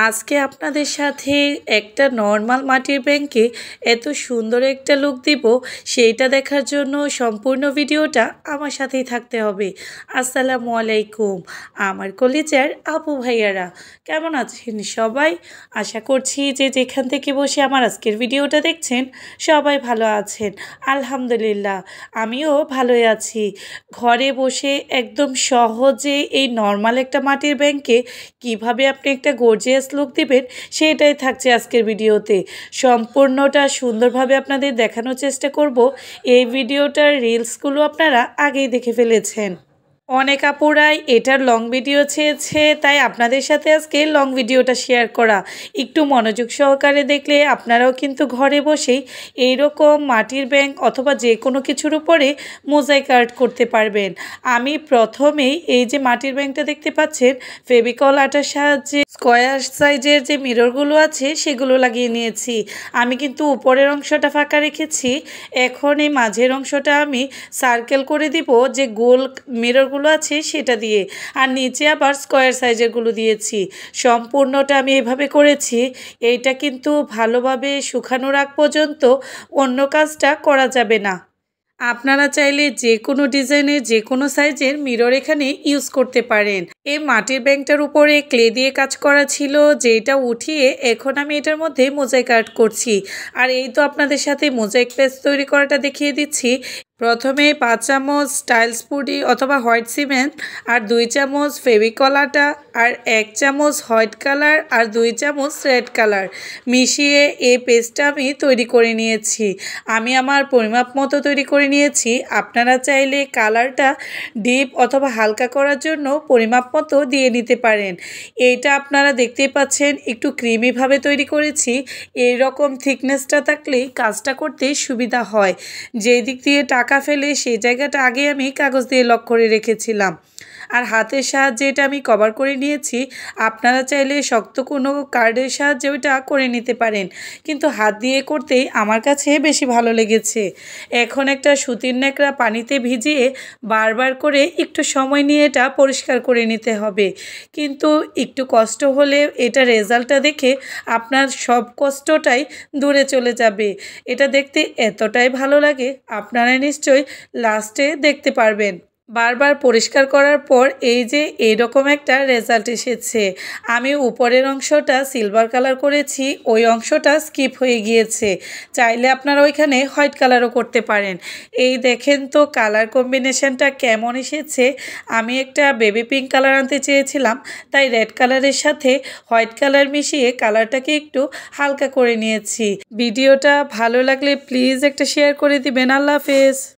আজকে আপনাদের সাথে একটা নর্মাল মাটির ব্যাংকে এত সুন্দর একটা লুক দিব, সেইটা দেখার জন্য সম্পূর্ণ ভিডিওটা আমার সাথেই থাকতে হবে। আসসালামু আলাইকুম আমার কলিজার আপু ভাইয়ারা, কেমন আছেন সবাই? আশা করছি যে যেখান থেকে বসে আমার আজকের ভিডিওটা দেখছেন সবাই ভালো আছেন। আলহামদুলিল্লাহ আমিও ভালোই আছি। ঘরে বসে একদম সহজে এই নর্মাল একটা মাটির ব্যাংকে কিভাবে আপনি একটা গর্জিয়াস লুক দিবেন সেটাই থাকছে আজকের ভিডিওতে। সম্পূর্ণটা সুন্দরভাবে আপনাদের দেখানোর চেষ্টা করব। এই ভিডিওটার রিলসগুলো আপনারা আগেই দেখে ফেলেছেন। অনেক আপুরাই এটার লং ভিডিও চেয়েছে, তাই আপনাদের সাথে আজকে লং ভিডিওটা শেয়ার করা। একটু মনোযোগ সহকারে দেখলে আপনারাও কিন্তু ঘরে বসেই এইরকম মাটির ব্যাংক অথবা যে কোনো কিছুর উপরে মোজাইক আর্ট করতে পারবেন। আমি প্রথমেই এই যে মাটির ব্যাংকটা দেখতে পাচ্ছেন, ফেভিকল আঠার সাহায্যে স্কোয়ার সাইজের যে মিররগুলো আছে সেগুলো লাগিয়ে নিয়েছি। আমি কিন্তু উপরের অংশটা ফাঁকা রেখেছি। এখন এই মাঝের অংশটা আমি সার্কেল করে দিব যে গোল মিররগুলো আছে সেটা দিয়ে, আর নিচে আবার স্কোয়ার সাইজেরগুলো দিয়েছি। সম্পূর্ণটা আমি এভাবে করেছি। এইটা কিন্তু ভালোভাবে শুকানোর আগ পর্যন্ত অন্য কাজটা করা যাবে না। আপনারা চাইলে যে কোনো ডিজাইনের যে কোনো সাইজের মিরর এখানে ইউজ করতে পারেন। এই মাটির ব্যাংকটার উপরে ক্লে দিয়ে কাজ করা ছিল, যেটা উঠিয়ে এখন আমি এটার মধ্যে মোজাইক আর্ট করছি। আর এই তো আপনাদের সাথে মোজাইক পেস্ট তৈরি করাটা দেখিয়ে দিচ্ছি। প্রথমে 5 চামচ টাইলস পুডি অথবা হোয়াইট সিমেন্ট আর 2 চামচ ফেভিকল আটা আর 1 চামচ হোয়াইট কালার আর 2 চামচ রেড কালার মিশিয়ে এই পেস্টটা আমি তৈরি করে নিয়েছি। আমি আমার পরিমাপ মতো তৈরি করে নিয়েছি। আপনারা চাইলে কালারটা ডিপ অথবা হালকা করার জন্য পরিমাপ মতো দিয়ে নিতে পারেন। এইটা আপনারা দেখতেই পাচ্ছেন একটু ক্রিমিভাবে তৈরি করেছি। এইরকম থিকনেসটা থাকলেই কাজটা করতে সুবিধা হয়। যেই দিক দিয়ে টাকা ফেলে সেই জায়গাটা আগে আমি কাগজ দিয়ে লক করে রেখেছিলাম। আর হাতের সাহায্যে এটা আমি কভার করে নিয়েছি। আপনারা চাইলে শক্ত কোনো কার্ডের সাহায্যে ওইটা করে নিতে পারেন, কিন্তু হাত দিয়ে করতেই আমার কাছে বেশি ভালো লেগেছে। এখন একটা সুতির ন্যাকড়া পানিতে ভিজিয়ে বারবার করে একটু সময় নিয়ে এটা পরিষ্কার করে নিতে হবে। কিন্তু একটু কষ্ট হলে এটা রেজাল্টটা দেখে আপনার সব কষ্টটাই দূরে চলে যাবে। এটা দেখতে এতটাই ভালো লাগে, আপনারা নিশ্চয়ই লাস্টে দেখতে পারবেন। বারবার পরিষ্কার করার পর এই যে এইরকম একটা রেজাল্ট এসেছে। আমি উপরের অংশটা সিলভার কালার করেছি, ওই অংশটা স্কিপ হয়ে গিয়েছে। চাইলে আপনারা ওইখানে হোয়াইট কালারও করতে পারেন। এই দেখেন তো কালার কম্বিনেশনটা কেমন এসেছে। আমি একটা বেবি পিঙ্ক কালার আনতে চেয়েছিলাম, তাই রেড কালারের সাথে হোয়াইট কালার মিশিয়ে কালারটাকে একটু হালকা করে নিয়েছি। ভিডিওটা ভালো লাগলে প্লিজ একটা শেয়ার করে দিবেন। আল্লাহ হাফেজ।